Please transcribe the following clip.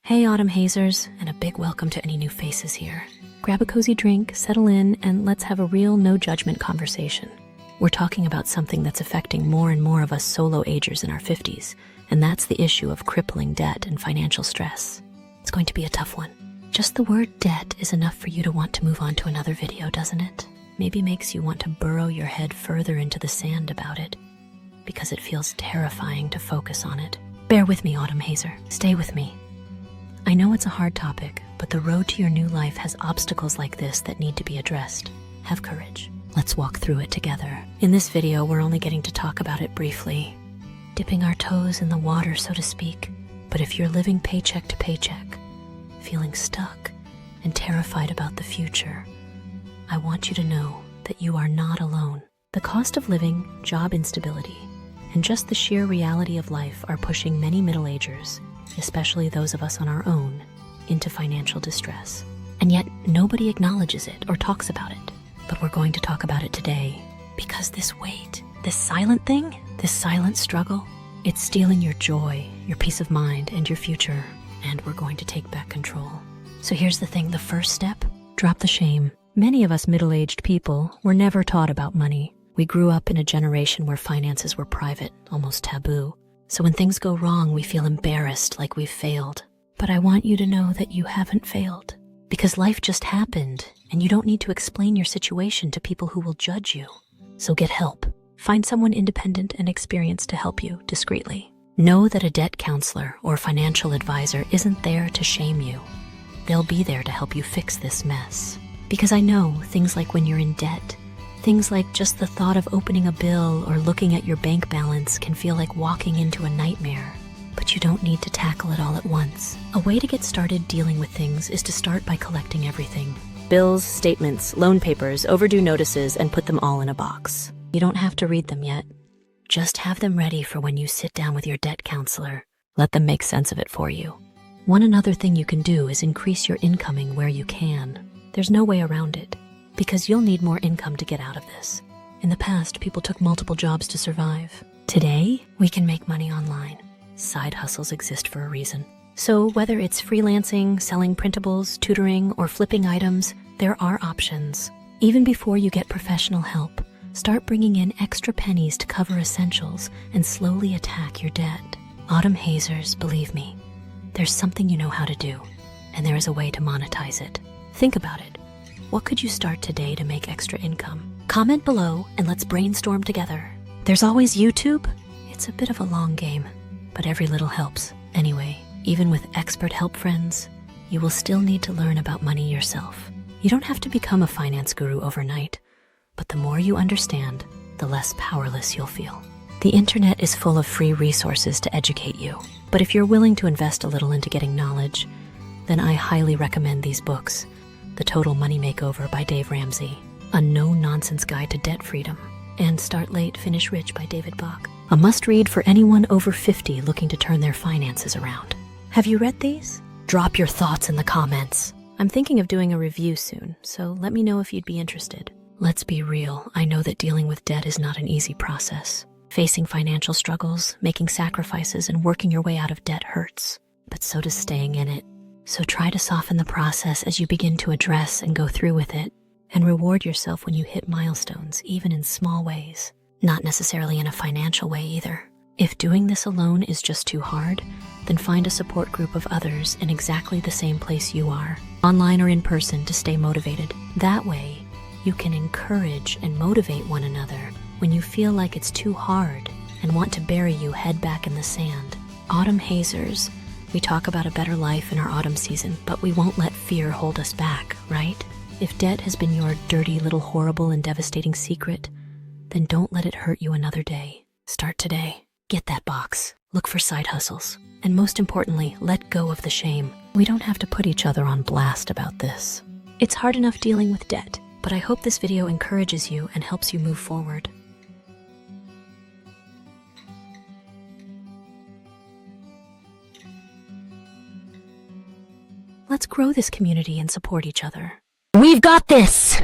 Hey Autumn Hazers, and a big welcome to any new faces here. Grab a cozy drink, settle in, and let's have a real no-judgment conversation. We're talking about something that's affecting more and more of us solo agers in our 50s, and that's the issue of crippling debt and financial stress. It's going to be a tough one. Just the word debt is enough for you to want to move on to another video, doesn't it? Maybe makes you want to burrow your head further into the sand about it, because it feels terrifying to focus on it. Bear with me, Autumn Hazer. Stay with me. I know it's a hard topic, but the road to your new life has obstacles like this that need to be addressed. Have courage. Let's walk through it together. In this video, we're only getting to talk about it briefly, dipping our toes in the water, so to speak. But if you're living paycheck to paycheck, feeling stuck and terrified about the future, I want you to know that you are not alone. The cost of living, job instability, and just the sheer reality of life are pushing many middle-agers, especially those of us on our own, into financial distress. And yet nobody acknowledges it or talks about it. But we're going to talk about it today because this weight, this silent thing, this silent struggle, it's stealing your joy, your peace of mind, and your future. And we're going to take back control. So here's the thing, the first step, drop the shame. Many of us middle-aged people were never taught about money. We grew up in a generation where finances were private, almost taboo. So when things go wrong, we feel embarrassed, like we've failed. But I want you to know that you haven't failed, because life just happened, and you don't need to explain your situation to people who will judge you. So get help. Find someone independent and experienced to help you discreetly. Know that a debt counselor or financial advisor isn't there to shame you. They'll be there to help you fix this mess. Because I know things like when you're in debt, things like just the thought of opening a bill or looking at your bank balance can feel like walking into a nightmare. But you don't need to tackle it all at once. A way to get started dealing with things is to start by collecting everything. Bills, statements, loan papers, overdue notices, and put them all in a box. You don't have to read them yet. Just have them ready for when you sit down with your debt counselor. Let them make sense of it for you. One another thing you can do is increase your incoming where you can. There's no way around it, because you'll need more income to get out of this. In the past, people took multiple jobs to survive. Today, we can make money online. Side hustles exist for a reason. So whether it's freelancing, selling printables, tutoring, or flipping items, there are options. Even before you get professional help, start bringing in extra pennies to cover essentials and slowly attack your debt. Autumn Hazers, believe me, there's something you know how to do, and there is a way to monetize it. Think about it. What could you start today to make extra income? Comment below and let's brainstorm together. There's always YouTube. It's a bit of a long game, but every little helps. Anyway, even with expert help friends, you will still need to learn about money yourself. You don't have to become a finance guru overnight, but the more you understand, the less powerless you'll feel. The internet is full of free resources to educate you, but if you're willing to invest a little into getting knowledge, then I highly recommend these books. The Total Money Makeover by Dave Ramsey, A No-Nonsense Guide to Debt Freedom, and Start Late, Finish Rich by David Bach. A must-read for anyone over 50 looking to turn their finances around. Have you read these? Drop your thoughts in the comments. I'm thinking of doing a review soon, so let me know if you'd be interested. Let's be real, I know that dealing with debt is not an easy process. Facing financial struggles, making sacrifices, and working your way out of debt hurts, but so does staying in it. So try to soften the process as you begin to address and go through with it, and reward yourself when you hit milestones, even in small ways. Not necessarily in a financial way either. If doing this alone is just too hard, then find a support group of others in exactly the same place you are, online or in person, to stay motivated. That way, you can encourage and motivate one another when you feel like it's too hard and want to bury you head back in the sand. Autumn Hazers, we talk about a better life in our autumn season, but we won't let fear hold us back, right? If debt has been your dirty little horrible and devastating secret, then don't let it hurt you another day. Start today. Get that box. Look for side hustles. And most importantly, let go of the shame. We don't have to put each other on blast about this. It's hard enough dealing with debt, but I hope this video encourages you and helps you move forward. Let's grow this community and support each other. We've got this!